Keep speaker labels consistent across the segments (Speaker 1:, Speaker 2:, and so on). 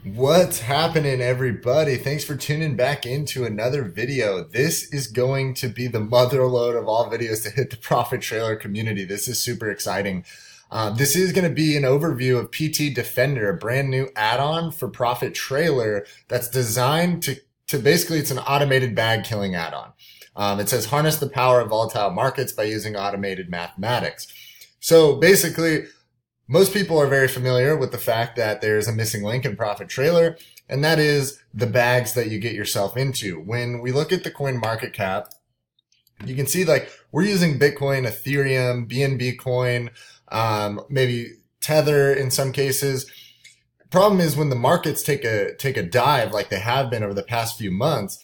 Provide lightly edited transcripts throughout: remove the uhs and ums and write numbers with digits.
Speaker 1: What's happening, everybody? Thanks for tuning back into another video. This is going to be the motherlode of all videos to hit the profit trailer community. This is super exciting. This is going to be an overview of PTDefender, a brand new add-on for profit trailer that's designed to basically, it's an automated bag killing add-on. It says harness the power of volatile markets by using automated mathematics. So basically, most people are very familiar with the fact that there's a missing link in profit trailer, and that is the bags that you get yourself into. When we look at the coin market cap, you can see like we're using Bitcoin, Ethereum, BNB coin, maybe Tether in some cases. Problem is when the markets take a dive like they have been over the past few months,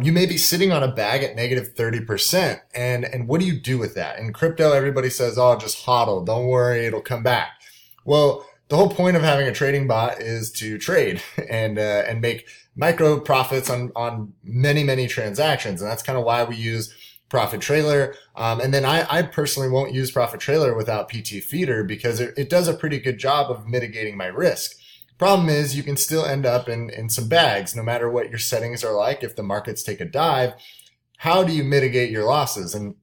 Speaker 1: you may be sitting on a bag at negative 30%. And what do you do with that? In crypto, everybody says, oh, just hodl. Don't worry, it'll come back. Well, the whole point of having a trading bot is to trade and make micro profits on many transactions. And that's kind of why we use profit trailer. And then I personally won't use profit trailer without PT feeder because it does a pretty good job of mitigating my risk. Problem is you can still end up in some bags no matter what your settings are like. If the markets take a dive, how do you mitigate your losses? And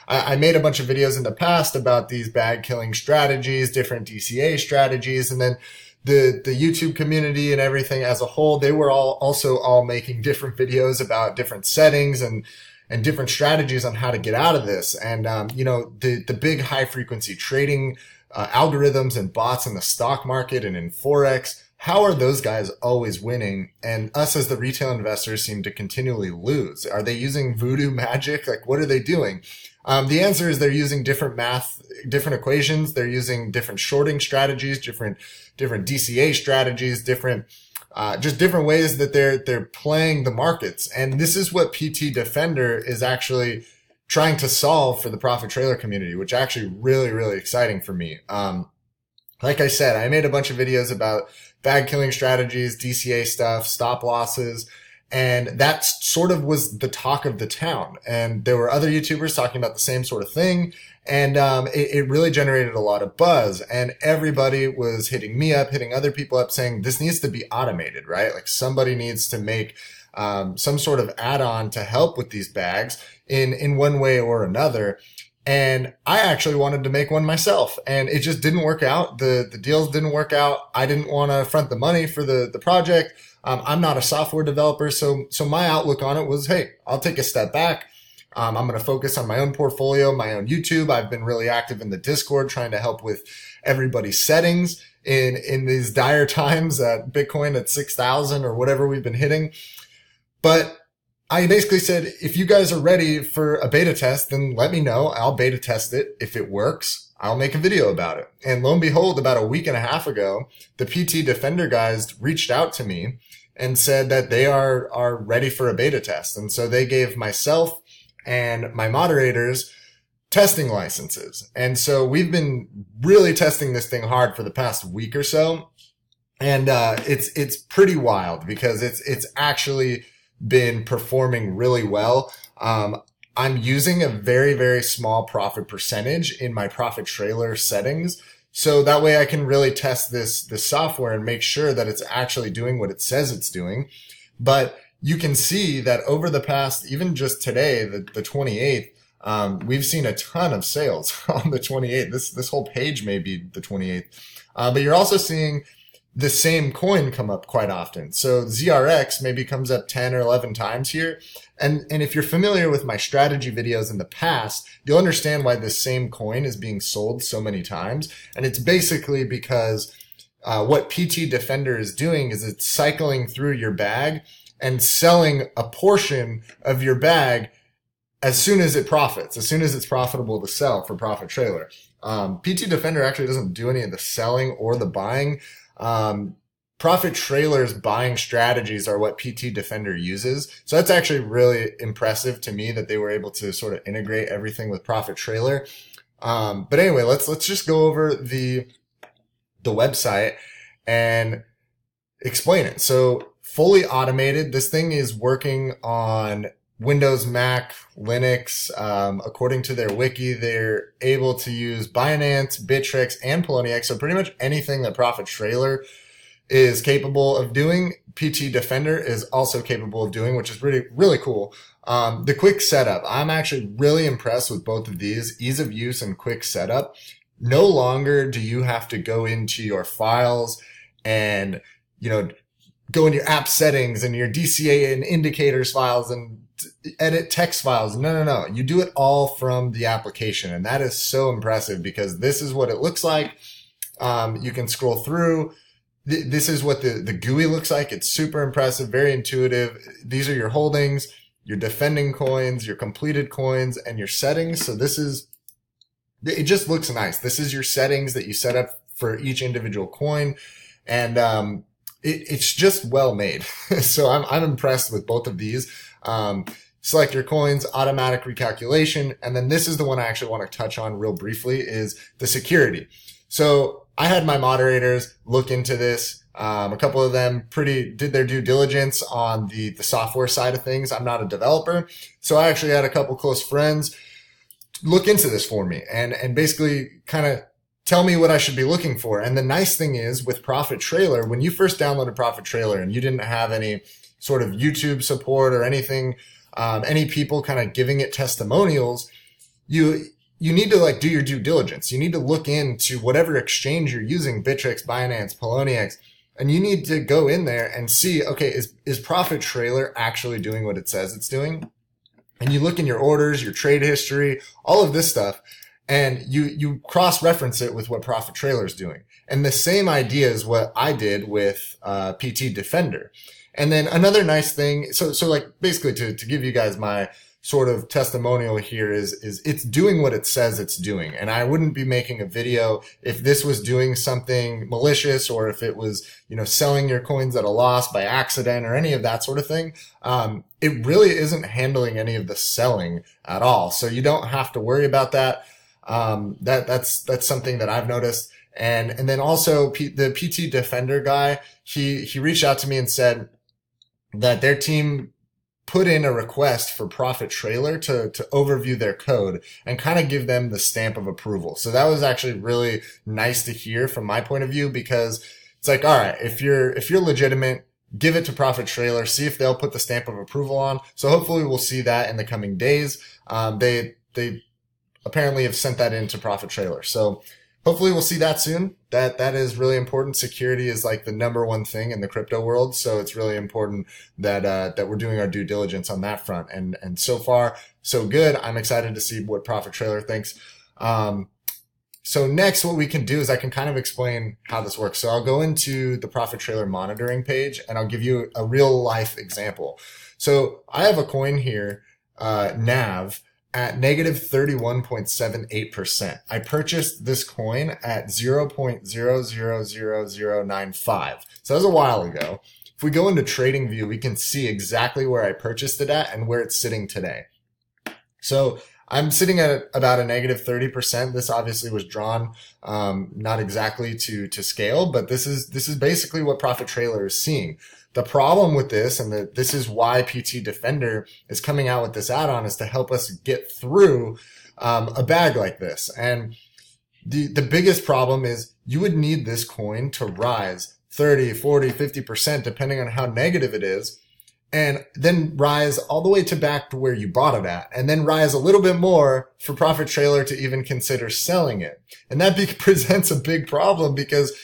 Speaker 1: I made a bunch of videos in the past about these bag killing strategies, different DCA strategies, and then the YouTube community and everything as a whole, they were all making different videos about different settings and different strategies on how to get out of this. And, the big high frequency trading algorithms and bots in the stock market and in Forex, how are those guys always winning? And us as the retail investors seem to continually lose. Are they using voodoo magic? Like, what are they doing? The answer is they're using different equations. They're using different shorting strategies, different DCA strategies, just different ways that they're playing the markets. And this is what PTDefender is actually trying to solve for the profit trailer community, which actually really exciting for me. Like I said, I made a bunch of videos about bag killing strategies, DCA stuff, stop losses. And that sort of was the talk of the town. And there were other YouTubers talking about the same sort of thing. And it really generated a lot of buzz. And everybody was hitting me up, hitting other people up saying, this needs to be automated, right? Like somebody needs to make some sort of add-on to help with these bags in one way or another. And I actually wanted to make one myself. And it just didn't work out. The deals didn't work out. I didn't want to front the money for the project. I'm not a software developer, so my outlook on it was, hey, I'll take a step back. I'm going to focus on my own portfolio, my own YouTube. I've been really active in the Discord trying to help with everybody's settings in these dire times at Bitcoin at 6,000 or whatever we've been hitting. But I basically said, if you guys are ready for a beta test, then let me know. I'll beta test it. If it works, I'll make a video about it. And lo and behold, about a week and a half ago, the PTDefender guys reached out to me and said that they are ready for a beta test. And so they gave myself and my moderators testing licenses. And so we've been really testing this thing hard for the past week or so. And it's pretty wild because it's actually been performing really well. I'm using a very small profit percentage in my profit trailer settings. So that way I can really test this software and make sure that it's actually doing what it says it's doing. But you can see that over the past, even just today, the 28th, we've seen a ton of sales on the 28th. This whole page may be the 28th. But you're also seeing the same coin come up quite often. So ZRX maybe comes up 10 or 11 times here. And if you're familiar with my strategy videos in the past, you'll understand why this same coin is being sold so many times. And it's basically because what PTDefender is doing is it's cycling through your bag and selling a portion of your bag as soon as it profits, as soon as it's profitable to sell for profit trailer. PTDefender actually doesn't do any of the selling or the buying. Profit trailers buying strategies are what PTDefender uses. So that's actually really impressive to me that they were able to sort of integrate everything with profit trailer. But anyway, let's just go over the website and explain it. So fully automated, this thing is working on Windows, Mac, Linux. According to their wiki, they're able to use Binance, Bittrex, and Poloniex. So pretty much anything that profit trailer is capable of doing, PTDefender is also capable of doing, which is really, really cool. The quick setup. I'm actually really impressed with both of these, ease of use and quick setup. No longer do you have to go into your files and, go in your app settings and your DCA and indicators files and edit text files. No. You do it all from the application. And that is so impressive because this is what it looks like. You can scroll through. This is what the GUI looks like. It's super impressive, very intuitive. These are your holdings, your defending coins, your completed coins, and your settings. So it just looks nice. This is your settings that you set up for each individual coin. And, it's just well made. So I'm impressed with both of these. Select your coins, automatic recalculation. And then this is the one I actually want to touch on real briefly is the security. So I had my moderators look into this. A couple of them did their due diligence on the software side of things. I'm not a developer. So I actually had a couple close friends look into this for me and basically kind of tell me what I should be looking for. And the nice thing is with Profit Trailer, when you first downloaded Profit Trailer and you didn't have any sort of YouTube support or anything, any people kind of giving it testimonials, you need to do your due diligence. You need to look into whatever exchange you're using, Bittrex, Binance, Poloniex, and you need to go in there and see, okay, is Profit Trailer actually doing what it says it's doing? And you look in your orders, your trade history, all of this stuff, and you cross-reference it with what Profit Trailer is doing. And the same idea is what I did with PTDefender. And then another nice thing, so basically to give you guys my sort of testimonial here is it's doing what it says it's doing. And I wouldn't be making a video if this was doing something malicious or if it was, selling your coins at a loss by accident or any of that sort of thing. It really isn't handling any of the selling at all. So you don't have to worry about that. That's something that I've noticed. And then also the PTDefender guy, he reached out to me and said that their team put in a request for Profit Trailer to overview their code and kind of give them the stamp of approval. So that was actually really nice to hear from my point of view because it's like, all right, if you're legitimate, give it to Profit Trailer, see if they'll put the stamp of approval on. So hopefully we'll see that in the coming days. They apparently have sent that in to Profit Trailer. So hopefully we'll see that soon. That is really important. Security is like the number one thing in the crypto world. So it's really important that we're doing our due diligence on that front. And so far, so good. I'm excited to see what Profit Trailer thinks. So next, what we can do is I can kind of explain how this works. So I'll go into the Profit Trailer monitoring page and I'll give you a real life example. So I have a coin here, NAV, at negative 31.78%. I purchased this coin at 0.000095. So that was a while ago. If we go into Trading View, we can see exactly where I purchased it at and where it's sitting today. So I'm sitting at about a negative 30%. This obviously was drawn, not exactly to scale, but this is basically what Profit Trailer is seeing. The problem with this, and this is why PTDefender is coming out with this add-on, is to help us get through a bag like this. And the biggest problem is you would need this coin to rise 30, 40, 50%, depending on how negative it is, and then rise all the way to back to where you bought it at, and then rise a little bit more for Profit Trailer to even consider selling it. And that presents a big problem because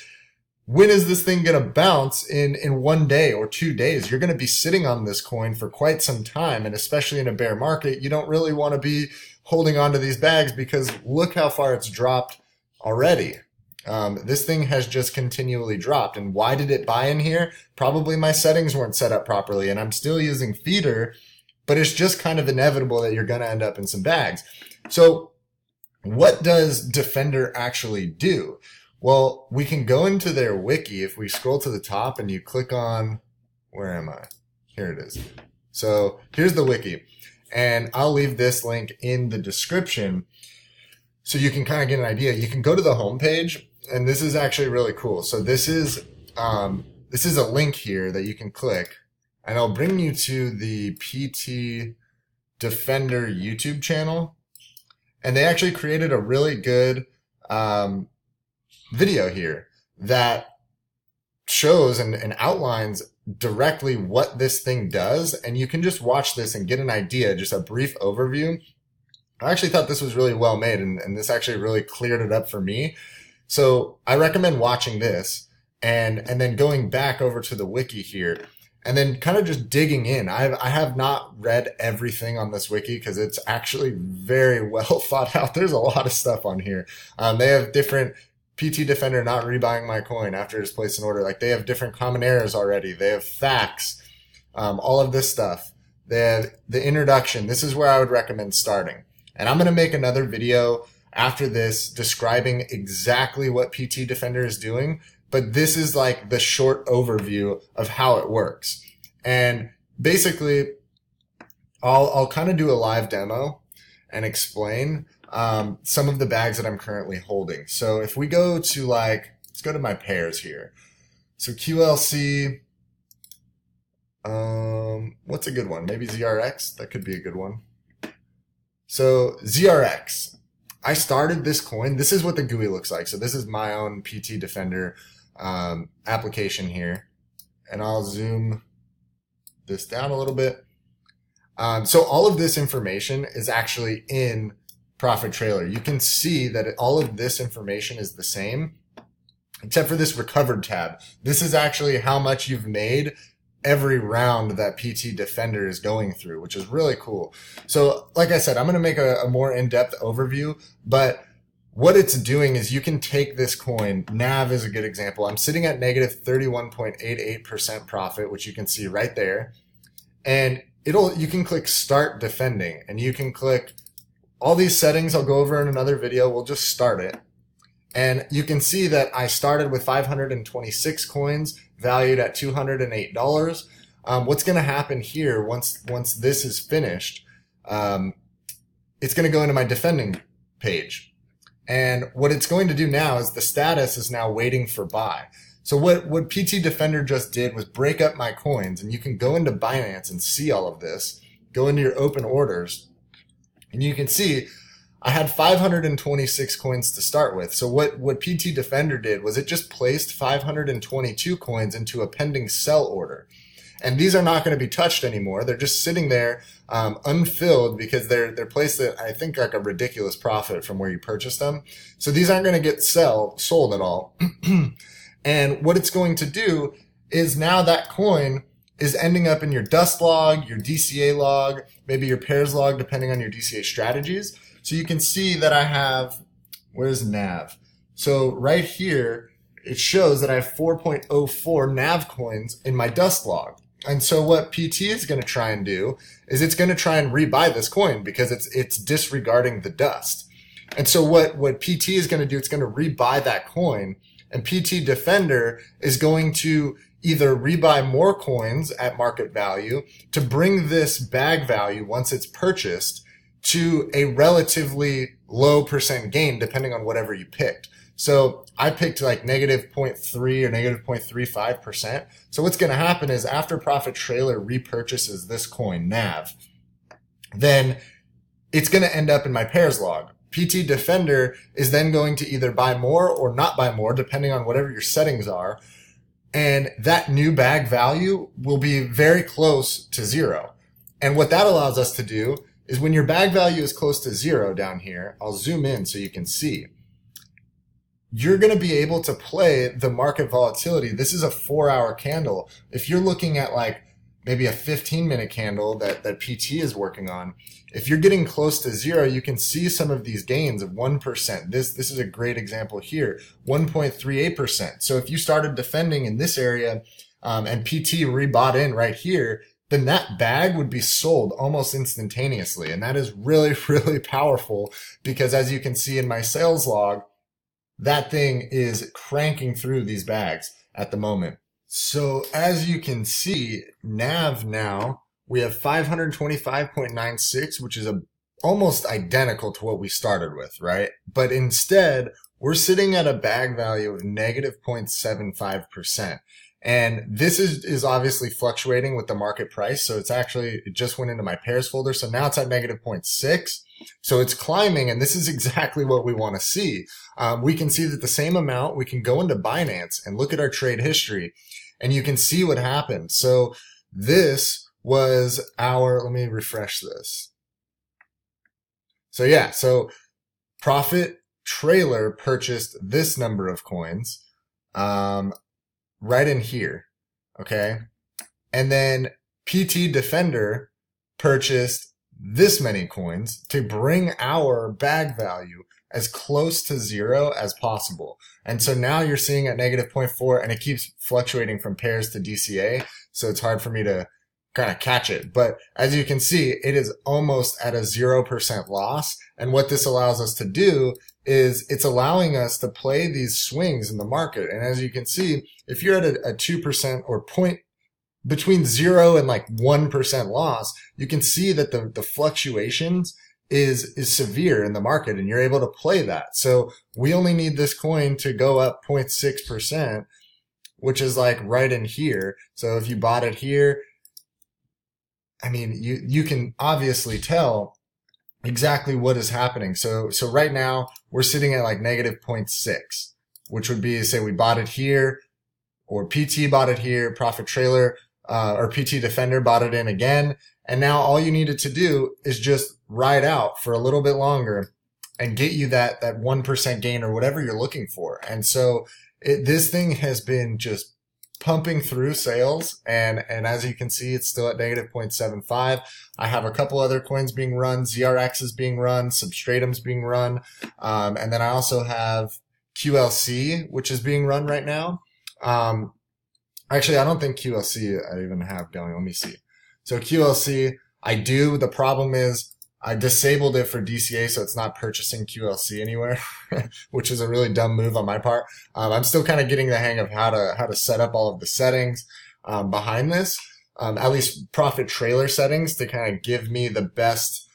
Speaker 1: when is this thing going to bounce in 1 day or 2 days? You're going to be sitting on this coin for quite some time. And especially in a bear market, you don't really want to be holding on to these bags because look how far it's dropped already. This thing has just continually dropped. And why did it buy in here? Probably my settings weren't set up properly and I'm still using feeder, but it's just kind of inevitable that you're going to end up in some bags. So what does Defender actually do? Well, we can go into their wiki. If we scroll to the top and you click on, where am I? Here it is. So here's the wiki. And I'll leave this link in the description so you can kind of get an idea. You can go to the homepage, and this is actually really cool. So this is a link here that you can click, and I'll bring you to the PTDefender YouTube channel. And they actually created a really good video here that shows and outlines directly what this thing does. And you can just watch this and get an idea, just a brief overview. I actually thought this was really well made, and this actually really cleared it up for me. So I recommend watching this and then going back over to the wiki here and then kind of just digging in. I have not read everything on this wiki because it's actually very well thought out. There's a lot of stuff on here. They have different PTDefender not rebuying my coin after it's placed an order. Like, they have different common errors already. They have facts, all of this stuff. They have the introduction. This is where I would recommend starting. And I'm going to make another video after this describing exactly what PTDefender is doing. But this is like the short overview of how it works. And basically, I'll kind of do a live demo and explain some of the bags that I'm currently holding. So if we go to let's go to my pairs here. So QLC, what's a good one? Maybe ZRX? That could be a good one. So ZRX, I started this coin. This is what the GUI looks like. So this is my own PTDefender application here. And I'll zoom this down a little bit. So all of this information is actually in Profit Trailer. You can see that all of this information is the same, except for this recovered tab. This is actually how much you've made every round that PTDefender is going through, which is really cool. So like I said, I'm going to make a more in-depth overview, but what it's doing is you can take this coin. NAV is a good example. I'm sitting at negative 31.88% profit, which you can see right there. And you can click start defending, and you can click all these settings. I'll go over in another video. We'll just start it. And you can see that I started with 526 coins valued at $208. What's going to happen here once this is finished, it's going to go into my defending page. And what it's going to do now is the status is now waiting for buy. So what PTDefender just did was break up my coins, and you can go into Binance and see all of this. Go into your open orders, and you can see I had 526 coins to start with. So what PTDefender did was it just placed 522 coins into a pending sell order. And these are not going to be touched anymore. They're just sitting there unfilled because they're placed at, I think, like a ridiculous profit from where you purchased them. So these aren't going to get sold at all. And what it's going to do is now that coin is ending up in your dust log, your DCA log, maybe your pairs log, depending on your DCA strategies. So you can see that I have, where's NAV? So right here, it shows that I have 4.04 NAV coins in my dust log. And so what PT is going to try and do is it's going to try and rebuy this coin because it's disregarding the dust. And so what PT is going to do, it's going to rebuy that coin, and PTDefender is going to either rebuy more coins at market value to bring this bag value, once it's purchased, to a relatively low percent gain, depending on whatever you picked. So I picked like negative 0.3 or negative 0.35%. So what's going to happen is after Profit Trailer repurchases this coin, NAV, then it's going to end up in my pairs log. PTDefender is then going to either buy more or not buy more, depending on whatever your settings are. And that new bag value will be very close to zero. And what that allows us to do is when your bag value is close to zero down here, I'll zoom in so you can see, you're going to be able to play the market volatility. This is a 4-hour candle. If you're looking at like maybe a 15-minute candle that PT is working on, if you're getting close to zero, you can see some of these gains of 1%. This is a great example here, 1.38%. So if you started defending in this area and PT rebought in right here, then that bag would be sold almost instantaneously. And that is really, really powerful because as you can see in my sales log, that thing is cranking through these bags at the moment. So as you can see, NAV now, we have 525.96, which is almost identical to what we started with, right? But instead, we're sitting at a bag value of negative 0.75%. And this is obviously fluctuating with the market price. So it just went into my pairs folder. So now it's at negative 0.6. So it's climbing, and this is exactly what we want to see. We can see that the same amount, we can go into Binance and look at our trade history, and you can see what happened. So this was let me refresh this. So yeah, so Profit Trailer purchased this number of coins, right in here. Okay. And then PTDefender purchased this many coins to bring our bag value as close to zero as possible. And so now you're seeing at negative 0.4, and it keeps fluctuating from pairs to DCA. So it's hard for me to kind of catch it. But as you can see, it is almost at a 0% loss. And what this allows us to do is it's allowing us to play these swings in the market. And as you can see, if you're at a 2% or between 0 and like 1% loss, you can see that the fluctuations is severe in the market, and you're able to play that. So we only need this coin to go up 0.6%, which is like right in here. So if you bought it here, I mean, you can obviously tell exactly what is happening. So right now we're sitting at like negative 0.6, which would be, say we bought it here, or PT bought it here, Profit Trailer, or PTDefender bought it in again. And now all you needed to do is just ride out for a little bit longer and get you that 1% gain or whatever you're looking for. And so this thing has been just pumping through sales. And as you can see, it's still at negative 0.75. I have a couple other coins being run. ZRX is being run. Substratum's being run. And then I also have QLC, which is being run right now. Actually, I don't think QLC I even have going. Let me see. So QLC, I do. The problem is I disabled it for DCA, so it's not purchasing QLC anywhere, which is a really dumb move on my part. I'm still kind of getting the hang of how to set up all of the settings behind this, at least Profit Trailer settings, to kind of give me the best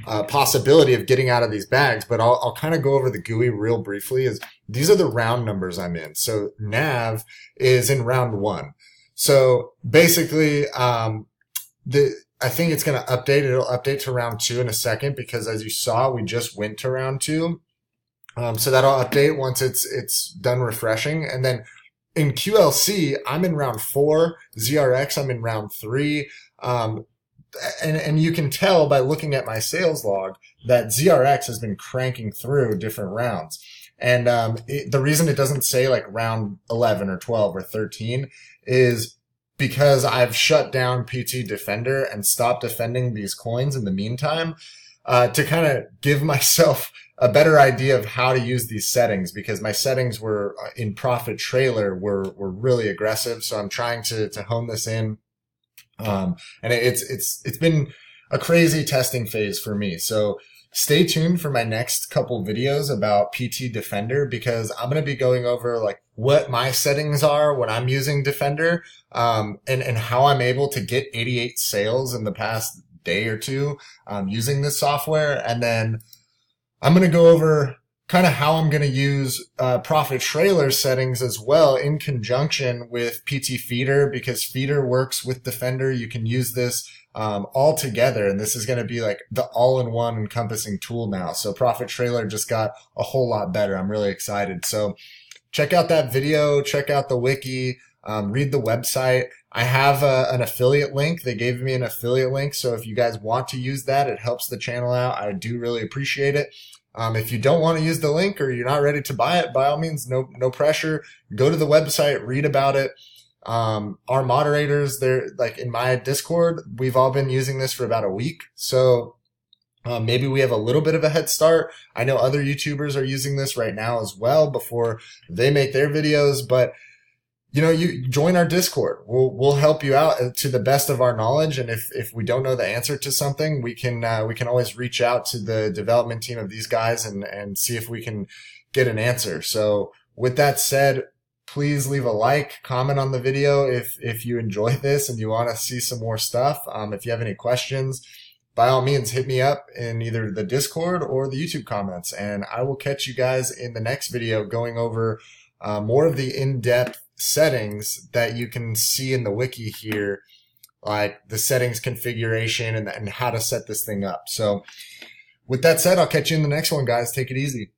Speaker 1: possibility of getting out of these bags. But I'll kind of go over the GUI real briefly. These are the round numbers I'm in. So NAV is in round 1. So basically, I think it's going to update. It'll update to round 2 in a second, because as you saw, we just went to round 2. So that'll update once it's done refreshing. And then in QLC, I'm in round 4. ZRX, I'm in round 3. And you can tell by looking at my sales log that ZRX has been cranking through different rounds. And the reason it doesn't say like round 11 or 12 or 13 is because I've shut down PTDefender and stopped defending these coins in the meantime, to kind of give myself a better idea of how to use these settings, because my settings were in Profit Trailer were really aggressive. So I'm trying to hone this in. And it's been a crazy testing phase for me. So stay tuned for my next couple videos about PTDefender, because I'm going to be going over like what my settings are when I'm using Defender, and how I'm able to get 88 sales in the past day or two, using this software. And then I'm going to go over kind of how I'm going to use Profit Trailer settings as well in conjunction with PT Feeder, because Feeder works with Defender. You can use this all together, and this is going to be like the all-in-one encompassing tool now. So Profit Trailer just got a whole lot better. I'm really excited. So check out that video, check out the wiki, read the website. I have an affiliate link. They gave me an affiliate link. So if you guys want to use that, it helps the channel out. I do really appreciate it. If you don't want to use the link, or you're not ready to buy it, by all means, no pressure. Go to the website, read about it. Our moderators, they're like in my Discord, we've all been using this for about a week. So maybe we have a little bit of a head start. I know other YouTubers are using this right now as well before they make their videos, but you join our Discord. We'll help you out to the best of our knowledge. And if we don't know the answer to something, we can always reach out to the development team of these guys and see if we can get an answer. So with that said, please leave a like, comment on the video if you enjoy this and you want to see some more stuff. If you have any questions, by all means, hit me up in either the Discord or the YouTube comments, and I will catch you guys in the next video going over more of the in-depth settings that you can see in the wiki here, like the settings configuration and how to set this thing up. So with that said, I'll catch you in the next one, guys. Take it easy.